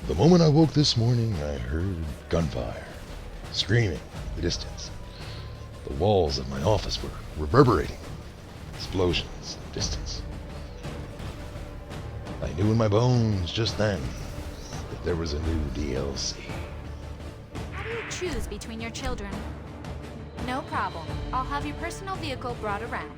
The moment I woke this morning, I heard gunfire, screaming in the distance. The walls of my office were reverberating. Explosions in the distance. I knew in my bones just then that there was a new DLC. How do you choose between your children? No problem. I'll have your personal vehicle brought around.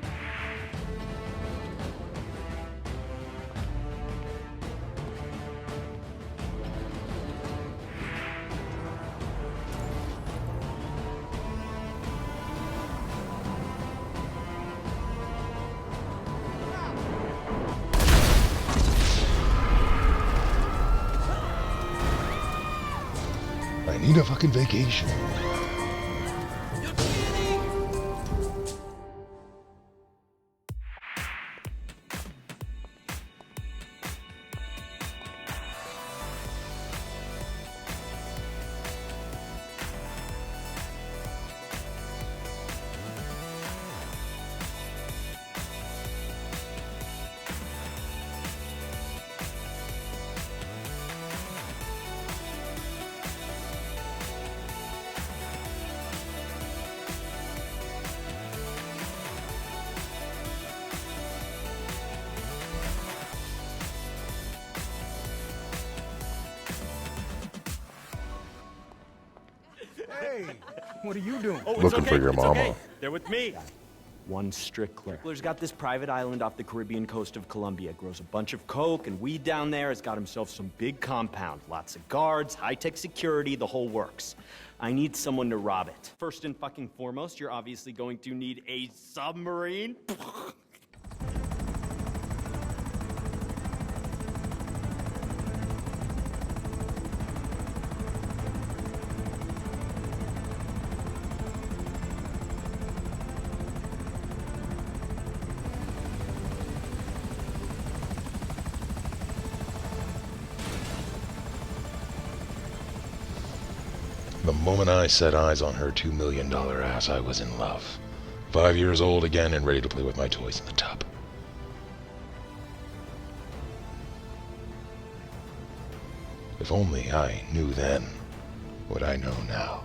I need a fucking vacation. Hey, what are you doing? Oh, it's Looking okay. for your It's mama. okay. They're with me. One Strickler. Strickler's got this private island off the Caribbean coast of Colombia. Grows a bunch of coke and weed down there. Has got himself some big compound. Lots of guards, high-tech security, the whole works. I need someone to rob it. First and fucking foremost, you're obviously going to need a submarine. The moment I set eyes on her $2 million ass, I was in love. 5 years old again and ready to play with my toys in the tub. If only I knew then what I know now,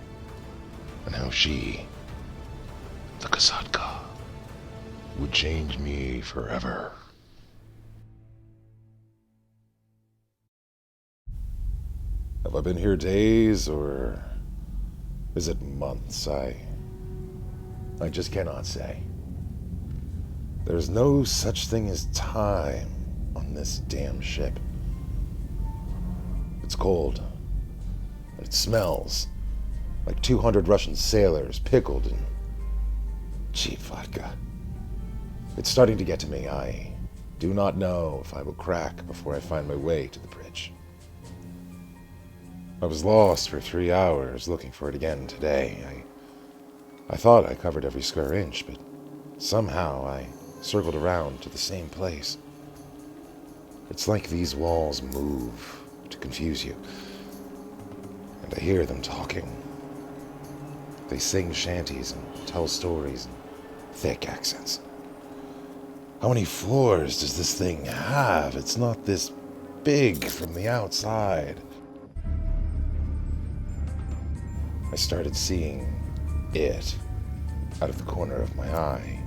and how she, the Kasatka, would change me forever. Have I been here days, or is it months? I just cannot say. There's no such thing as time on this damn ship. It's cold. It smells like 200 Russian sailors pickled in cheap vodka. It's starting to get to me. I do not know if I will crack before I find my way to the bridge. I was lost for 3 hours looking for it again today. I thought I covered every square inch, but somehow I circled around to the same place. It's like these walls move to confuse you. And I hear them talking. They sing shanties and tell stories in thick accents. How many floors does this thing have? It's not this big from the outside. I started seeing it out of the corner of my eye.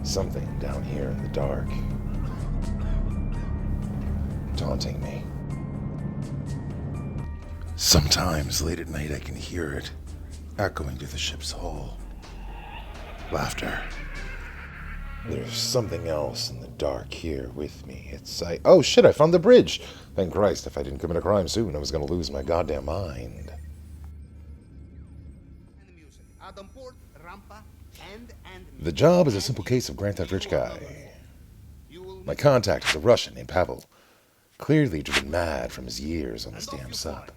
Something down here in the dark, taunting me. Sometimes late at night I can hear it echoing to the ship's hull. Laughter. There's something else in the dark here with me. Oh shit, I found the bridge! Thank Christ, if I didn't commit a crime soon, I was gonna lose my goddamn mind. The job is a simple case of Grand Theft Rich guy. My contact is a Russian named Pavel, clearly driven mad from his years on this damn sub.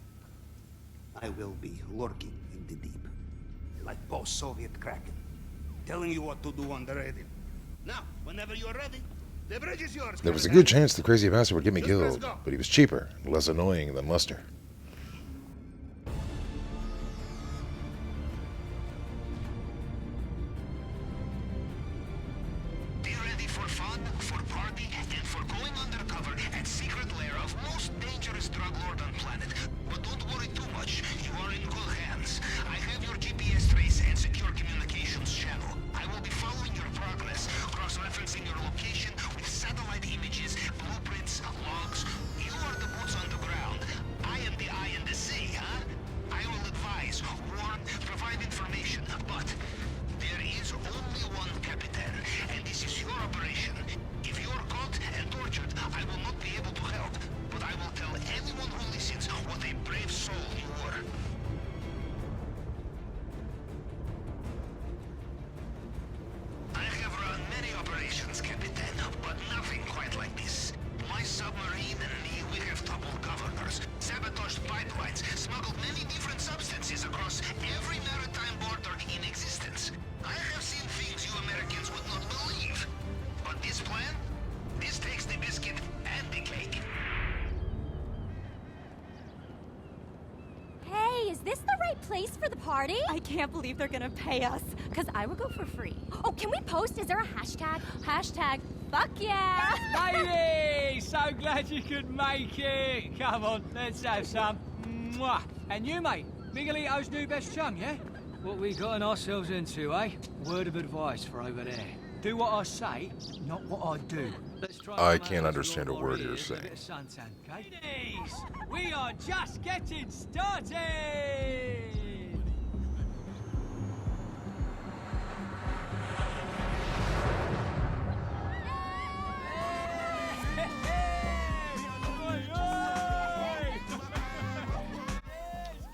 I will be lurking in the deep, like post-Soviet Kraken, telling you what to do on the radio. Now, whenever you're ready, the bridge is yours. There was a good chance the crazy bastard would get me killed, but he was cheaper and less annoying than Lester. Be ready for fun, for party, and for going undercover at secret lair of most dangerous drug place for the party? I can't believe they're gonna pay us, because I would go for free. Oh, can we post? Is there a hashtag? Hashtag, fuck yeah! Lady, so glad you could make it. Come on, let's have some. Mwah. And you, mate, Miguelito's new best chum, yeah? What we gotten ourselves into, eh? Word of advice for over there. Do what I say, not what I do. Let's try I can't understand a word you're saying. Ladies, we are just getting started!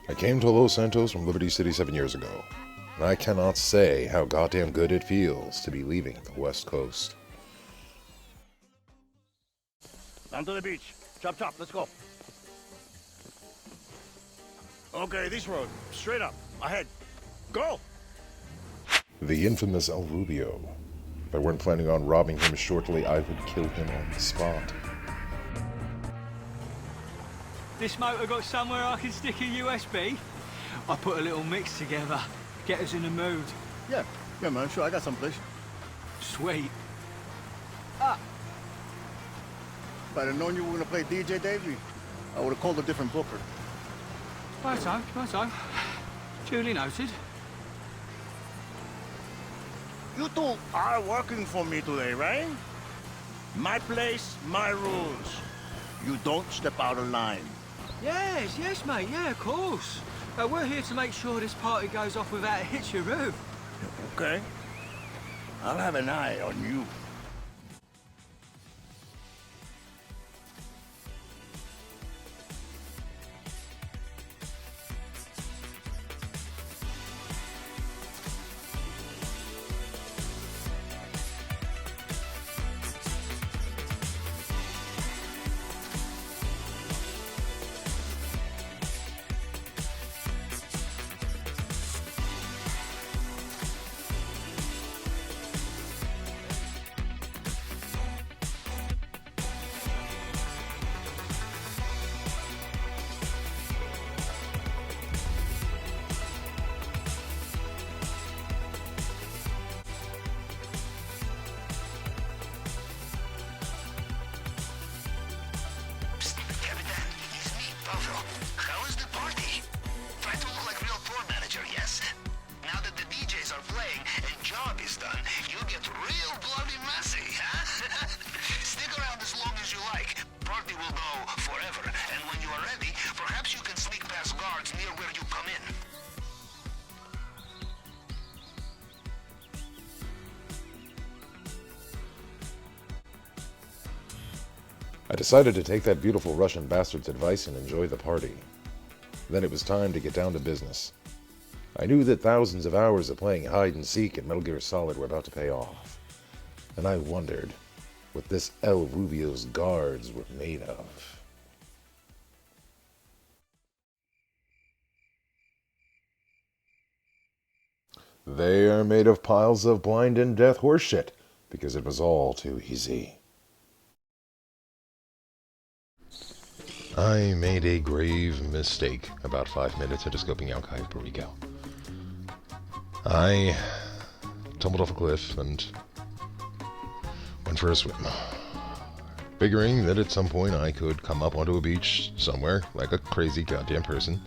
I came to Los Santos from Liberty City 7 years ago, and I cannot say how goddamn good it feels to be leaving the West Coast. Down to the beach. Chop, chop, let's go. Okay, this road. Straight up. Ahead. Go! The infamous El Rubio. If I weren't planning on robbing him shortly, I would kill him on the spot. This motor got somewhere I can stick a USB? I put a little mix together. Get us in the mood. Yeah, man, sure, I got someplace. Sweet. If I'd have known you were gonna play DJ, Davey, I would have called a different booker. Righto. Duly noted. You two are working for me today, right? My place, my rules. You don't step out of line. Yes, mate, yeah, of course. We're here to make sure this party goes off without a hitcheroo. Okay. I'll have an eye on you. I decided to take that beautiful Russian bastard's advice and enjoy the party. Then it was time to get down to business. I knew that thousands of hours of playing hide and seek and Metal Gear Solid were about to pay off. And I wondered what this El Rubio's guards were made of. They are made of piles of blind and death horseshit, because it was all too easy. I made a grave mistake about 5 minutes into scoping out Cayo Perico. I tumbled off a cliff and went for a swim, figuring that at some point I could come up onto a beach somewhere like a crazy goddamn person.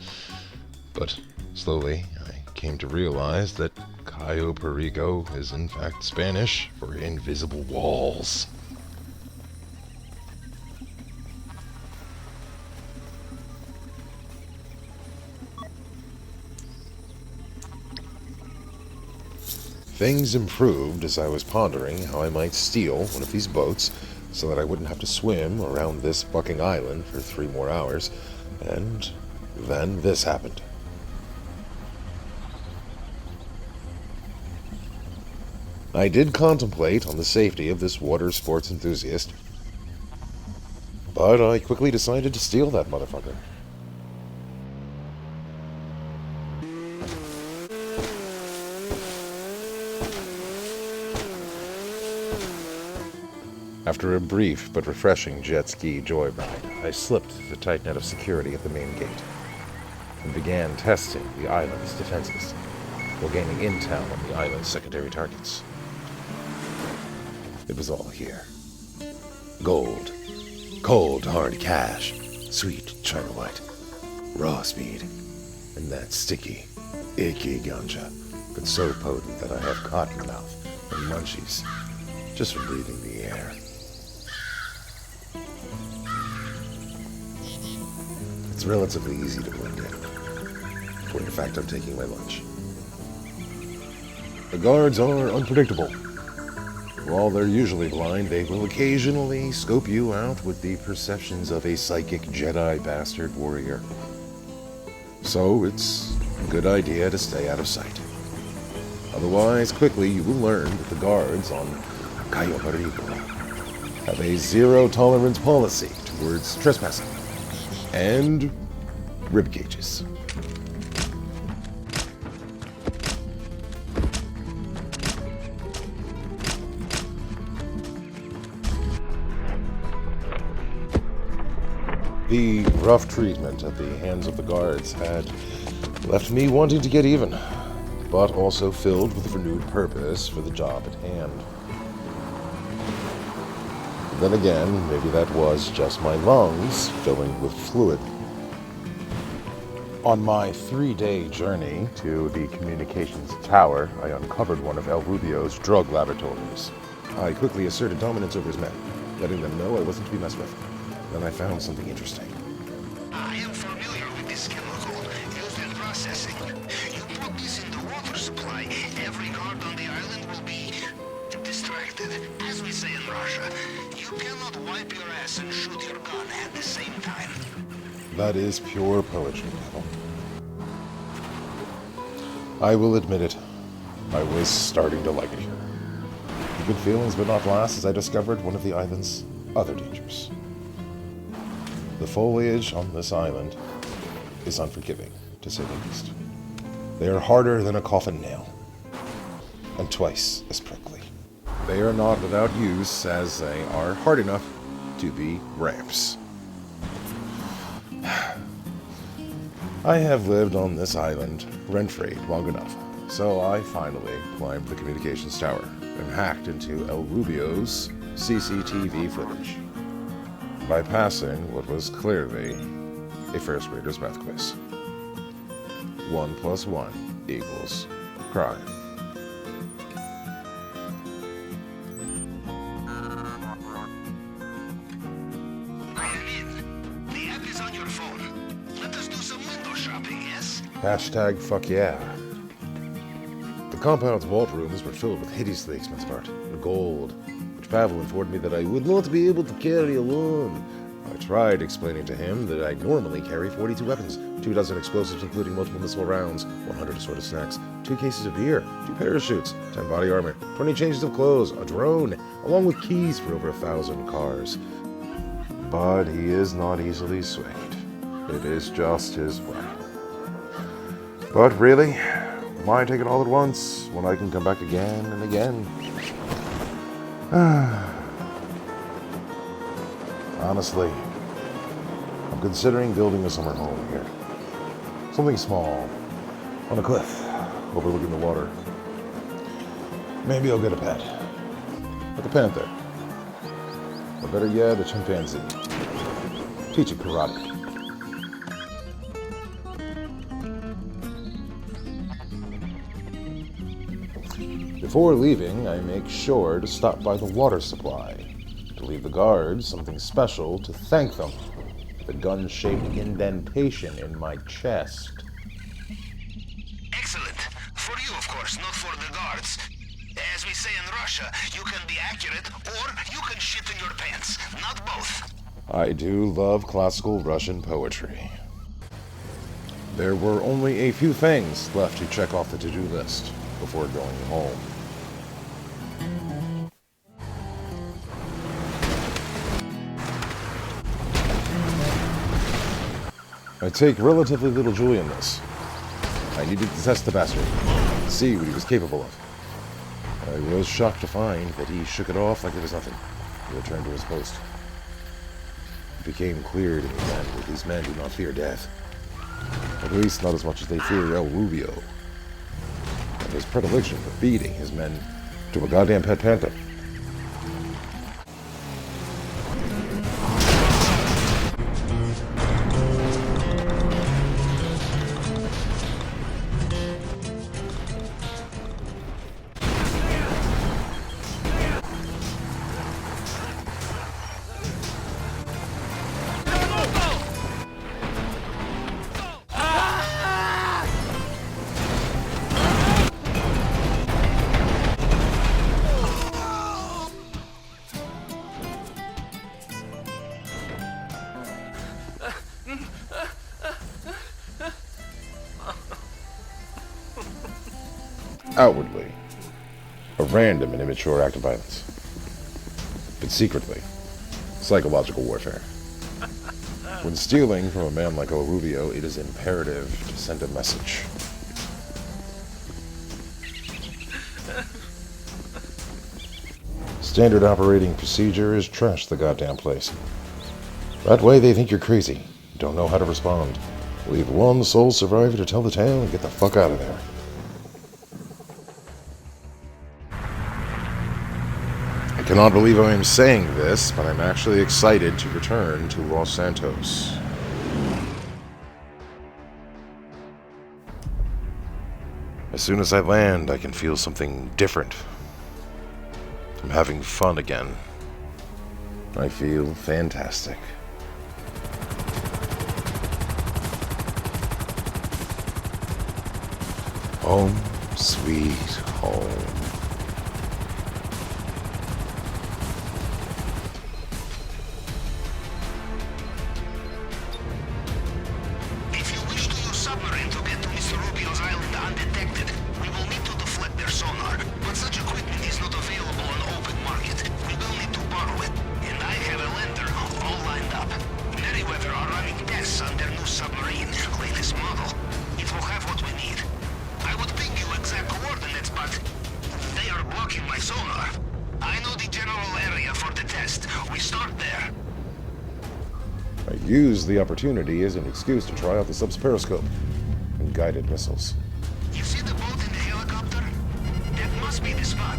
But slowly I came to realize that Cayo Perico is in fact Spanish for invisible walls. Things improved as I was pondering how I might steal one of these boats so that I wouldn't have to swim around this fucking island for 3 more hours, and then this happened. I did contemplate on the safety of this water sports enthusiast, but I quickly decided to steal that motherfucker. After a brief but refreshing jet ski joyride, I slipped the tight net of security at the main gate. and began testing the island's defenses, while gaining intel on the island's secondary targets. It was all here. Gold. Cold, hard cash. Sweet, China white. Raw speed. And that sticky, icky ganja. But so potent that I have cotton mouth and munchies just from breathing the air. It's relatively easy to blend in. When in fact I'm taking my lunch. The guards are unpredictable. While they're usually blind, they will occasionally scope you out with the perceptions of a psychic Jedi bastard warrior. So it's a good idea to stay out of sight. Otherwise, quickly you will learn that the guards on Cayo Perico have a zero-tolerance policy towards trespassing and rib cages. The rough treatment at the hands of the guards had left me wanting to get even, but also filled with renewed purpose for the job at hand. Then again, maybe that was just my lungs filling with fluid. On my 3-day journey to the communications tower, I uncovered one of El Rubio's drug laboratories. I quickly asserted dominance over his men, letting them know I wasn't to be messed with. Then I found something interesting. I am familiar with this chemical used in processing. You put this in the water supply, every guard on the island will be distracted. As we say in Russia, you cannot wipe your ass and shoot your gun at the same time. That is pure poetry, Neville. I will admit it. I was starting to like it here. The good feelings would not last as I discovered one of the island's other dangers. The foliage on this island is unforgiving, to say the least. They are harder than a coffin nail, and twice as prickly. They are not without use, as they are hard enough to be ramps. I have lived on this island rent-free long enough, so I finally climbed the communications tower and hacked into El Rubio's CCTV footage by passing what was clearly a first grader's math quiz. 1 + 1 equals crime. The app is on your phone. Let us do some window shopping, yes? Hashtag fuck yeah. The compound's vault rooms were filled with hideously expensive art, and gold, which Pavel informed me that I would not be able to carry alone. I tried explaining to him that I normally carry 42 weapons, 2 dozen explosives including multiple missile rounds, 100 assorted snacks, 2 cases of beer, 2 parachutes, 10 body armor, 20 changes of clothes, a drone, along with keys for over 1,000 cars. But he is not easily swayed. It is just his way. But really, why take it all at once when I can come back again and again? Honestly, I'm considering building a summer home here. Something small, on a cliff, overlooking the water. Maybe I'll get a pet. Like a panther. Or better yet, a chimpanzee. Teach it karate. Before leaving, I make sure to stop by the water supply, to leave the guards something special to thank them. The gun-shaped indentation in my chest. Excellent. For you, of course, not for the guards. As we say in Russia, you can be accurate, or you can shit in your pants. Not both. I do love classical Russian poetry. There were only a few things left to check off the to-do list before going home. I take relatively little joy in this. I needed to test the bastard, see what he was capable of. I was shocked to find that he shook it off like it was nothing. He returned to his post. It became clear to me then that these men do not fear death. At least not as much as they fear El Rubio. And his predilection for feeding his men to a goddamn pet panther. Outwardly, a random and immature act of violence. But secretly, psychological warfare. When stealing from a man like El Rubio, it is imperative to send a message. Standard operating procedure is trash the goddamn place. That way they think you're crazy, don't know how to respond. Leave one sole survivor to tell the tale and get the fuck out of there. I cannot believe I am saying this, but I'm actually excited to return to Los Santos. As soon as I land, I can feel something different. I'm having fun again. I feel fantastic. Home, sweet home. If you wish to use submarine to get to Mr. Rubio's island undetected, we will need to deflect their sonar. But such equipment is not available on open market. We will need to borrow it. And I have a lender all lined up. Merryweather are running tests on their new submarine, latest model. It will have what we need. I would ping you exact coordinates, but they are blocking my sonar. I know the general area for the test. We start there. I used the opportunity as an excuse to try out the sub's periscope and guided missiles. You see the boat in the helicopter? That must be the spot.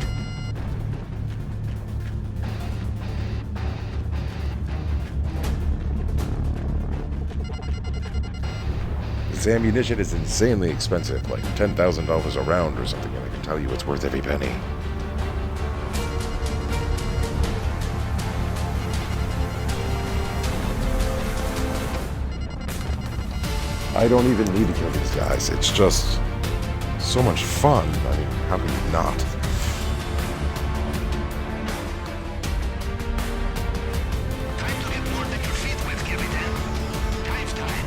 This ammunition is insanely expensive, like $10,000 a round or something, and I can tell you it's worth every penny. I don't even need to kill these guys. It's just so much fun. I mean, how can you not? Time to get more than your feet wet, Captain. Dive time.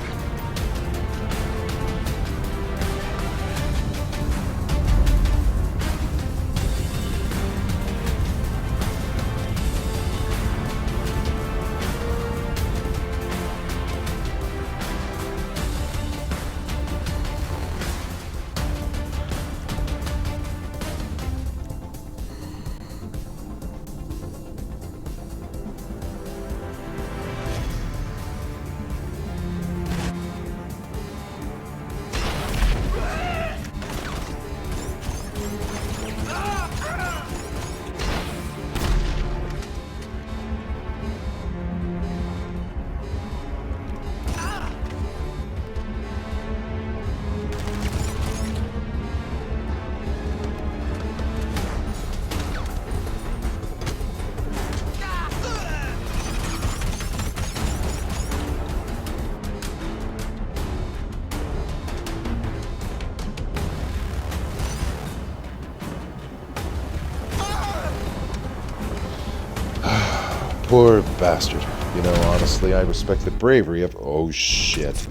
Poor bastard. You know, honestly, I respect the bravery of... Oh, shit.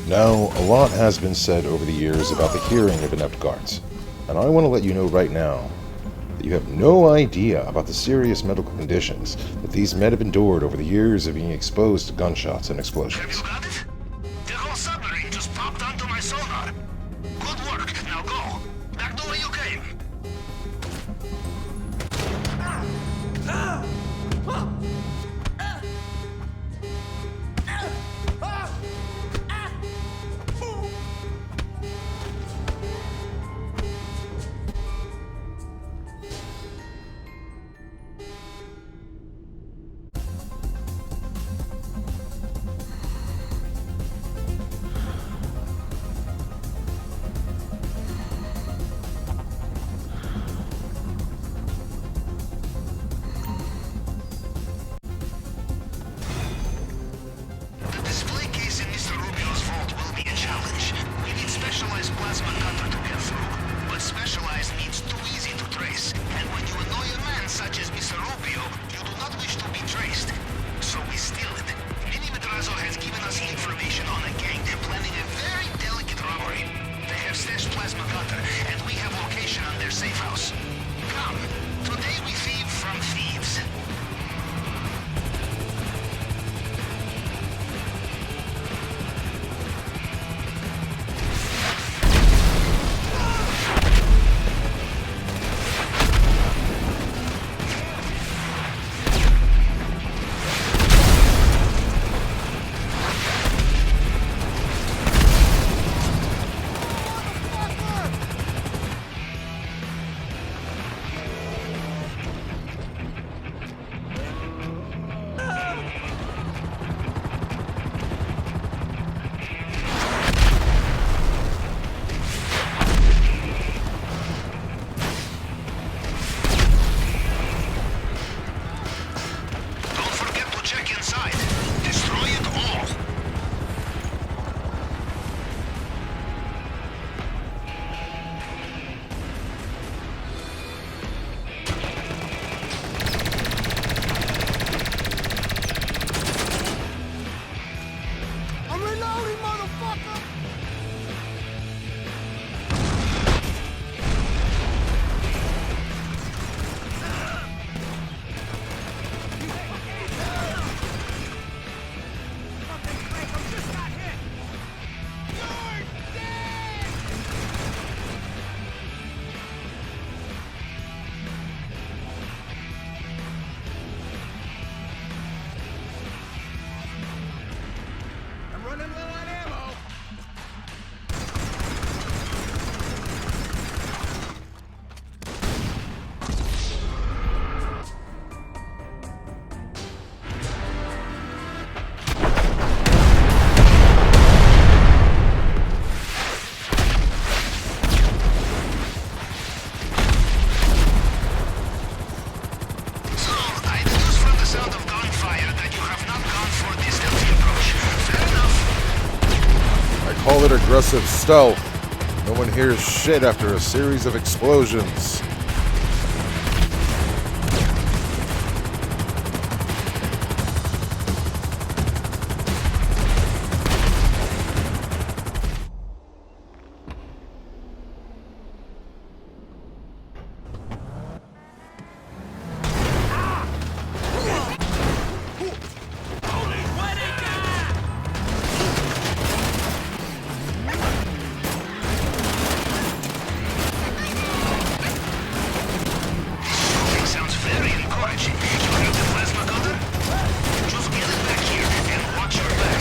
Now, a lot has been said over the years about the hearing of inept guards, and I want to let you know right now that you have no idea about the serious medical conditions that these men have endured over the years of being exposed to gunshots and explosions. Have you got it? The whole submarine just popped onto my sonar. Good work. Now go. Back the way you came. The display case in Mr. Rubio's vault will be a challenge. We need specialized plasma cutter to get through, but specialized means too easy to trace. And when you annoy a man such as Mr. Rubio, you do not wish to be traced. So we steal it. Mini Madrazo has given us information on a gang planning a very delicate robbery. They have stashed plasma cutter, and we have location on their safe house. Come, today we thieve from thieves. Don't forget to check inside. Destroy it all. I'm reloading, motherfucker! I'm running low on ammo. So, I deduce from the sound of gunfire that you have not gone for the stealthy approach. Fair enough. I call it aggressive stealth. No one hears shit after a series of explosions. Shooting sounds very encouraging. You have the plasma cutter? Just get it back here and watch your back.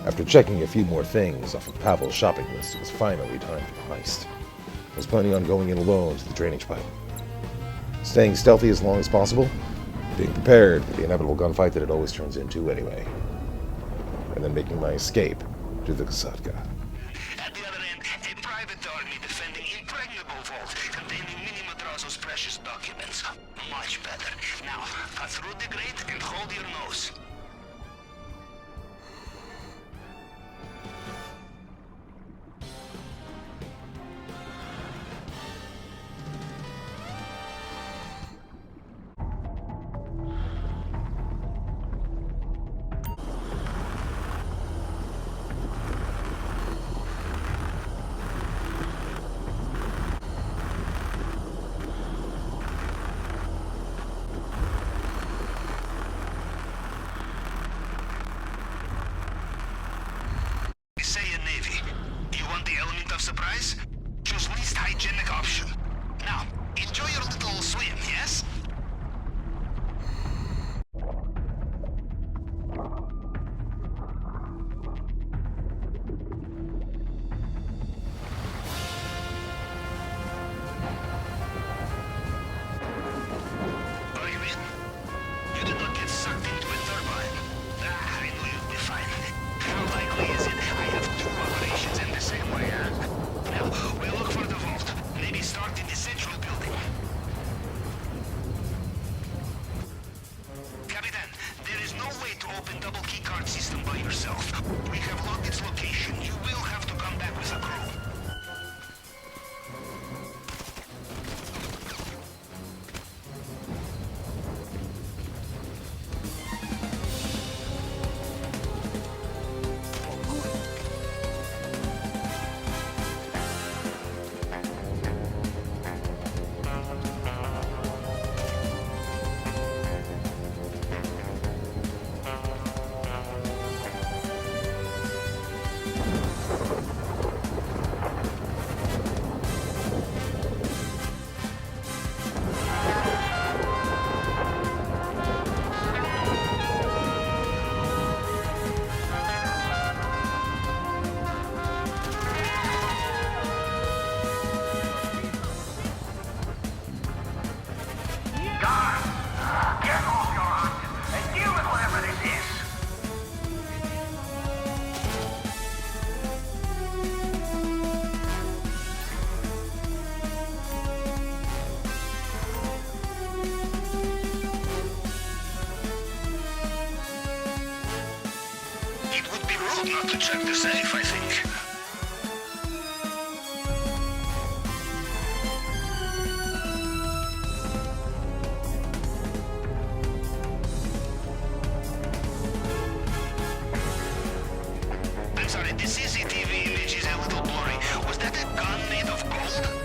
After checking a few more things off of Pavel's shopping list, it was finally time for the heist. I was planning on going in alone to the drainage pipe, staying stealthy as long as possible, being prepared for the inevitable gunfight that it always turns into anyway, and then making my escape to the Kasatka. At the other end, a was those precious documents. Much better. Now, cut through the grate and hold your nose. Surprise? Choose least hygienic option. Now, enjoy your little swim, yes? Are you in? You did not get sucked into a turbine. I knew you'd be fine. How likely is it I have two operations in the same way, huh? Now, we'll look for the vault. Maybe start in the central building. Capitan, there is no way to open double keycard system by yourself. We have logged its location. You will have to come back with a crew. Not to check the safe, I think. I'm sorry, the CCTV image is a little blurry. Was that a gun made of gold?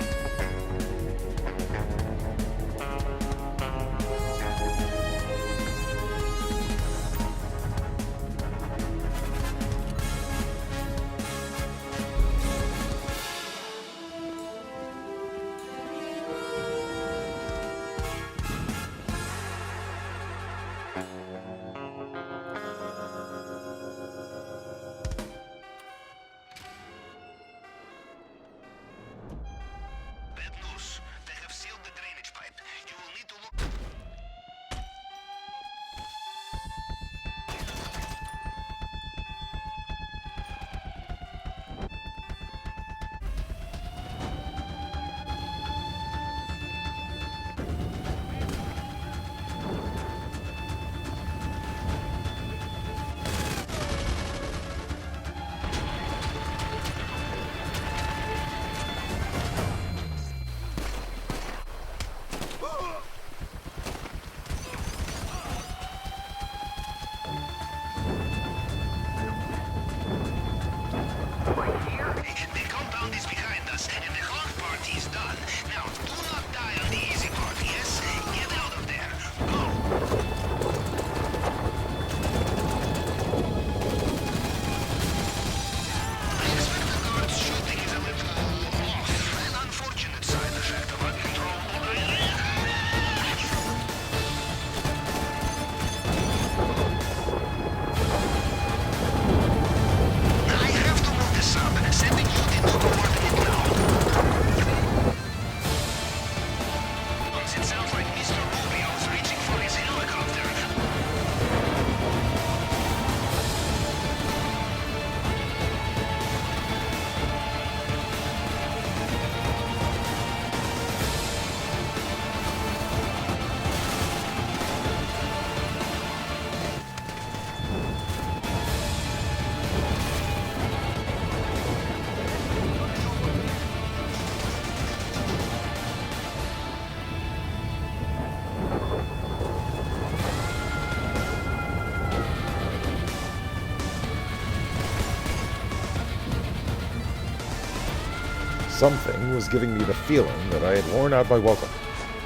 Something was giving me the feeling that I had worn out my welcome,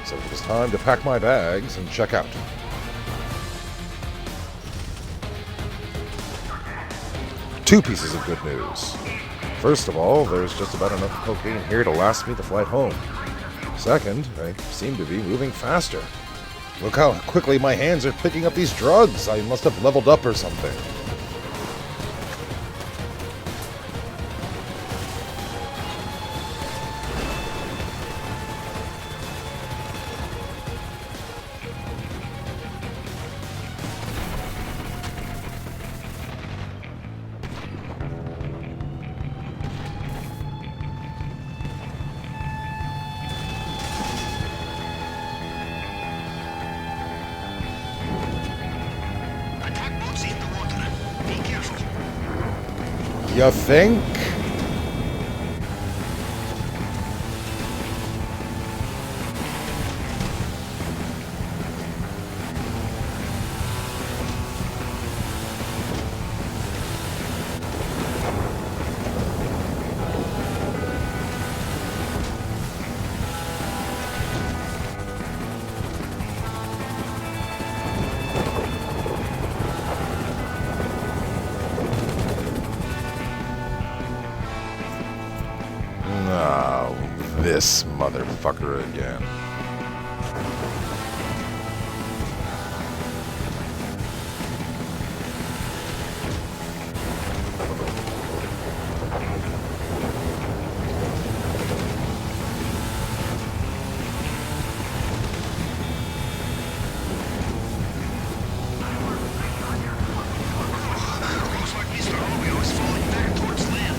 so it was time to pack my bags and check out. Two pieces of good news. First of all, there's just about enough cocaine here to last me the flight home. Second, I seem to be moving faster. Look how quickly my hands are picking up these drugs. I must have leveled up or something. You think? Oh, this motherfucker again. Looks like Mr. Romeo is falling back towards land.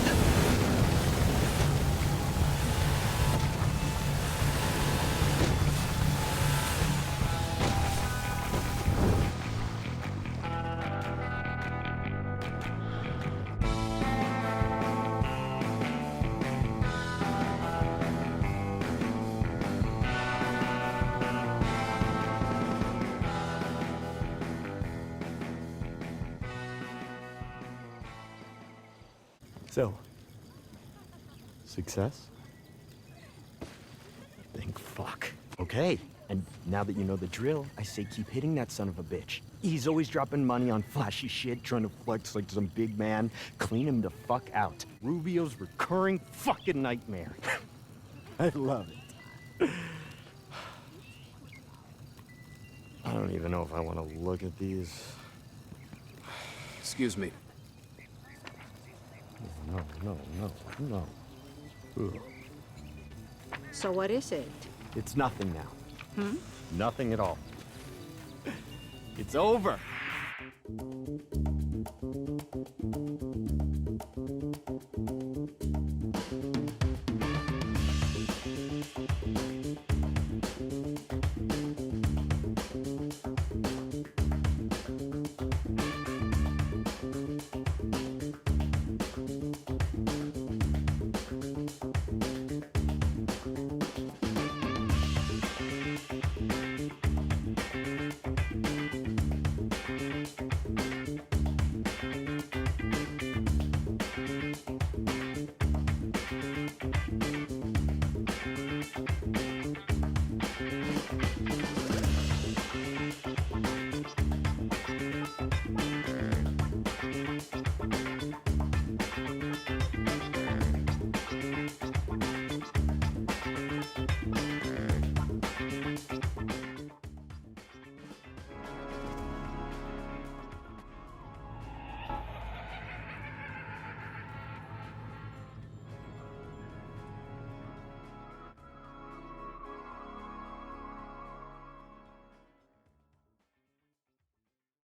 So, success? Think fuck. Okay, and now that you know the drill, I say keep hitting that son of a bitch. He's always dropping money on flashy shit, trying to flex like some big man. Clean him the fuck out. Rubio's recurring fucking nightmare. I love it. I don't even know if I want to look at these. Excuse me. No. Ugh. So what is it? It's nothing now. Hmm? Nothing at all. It's over.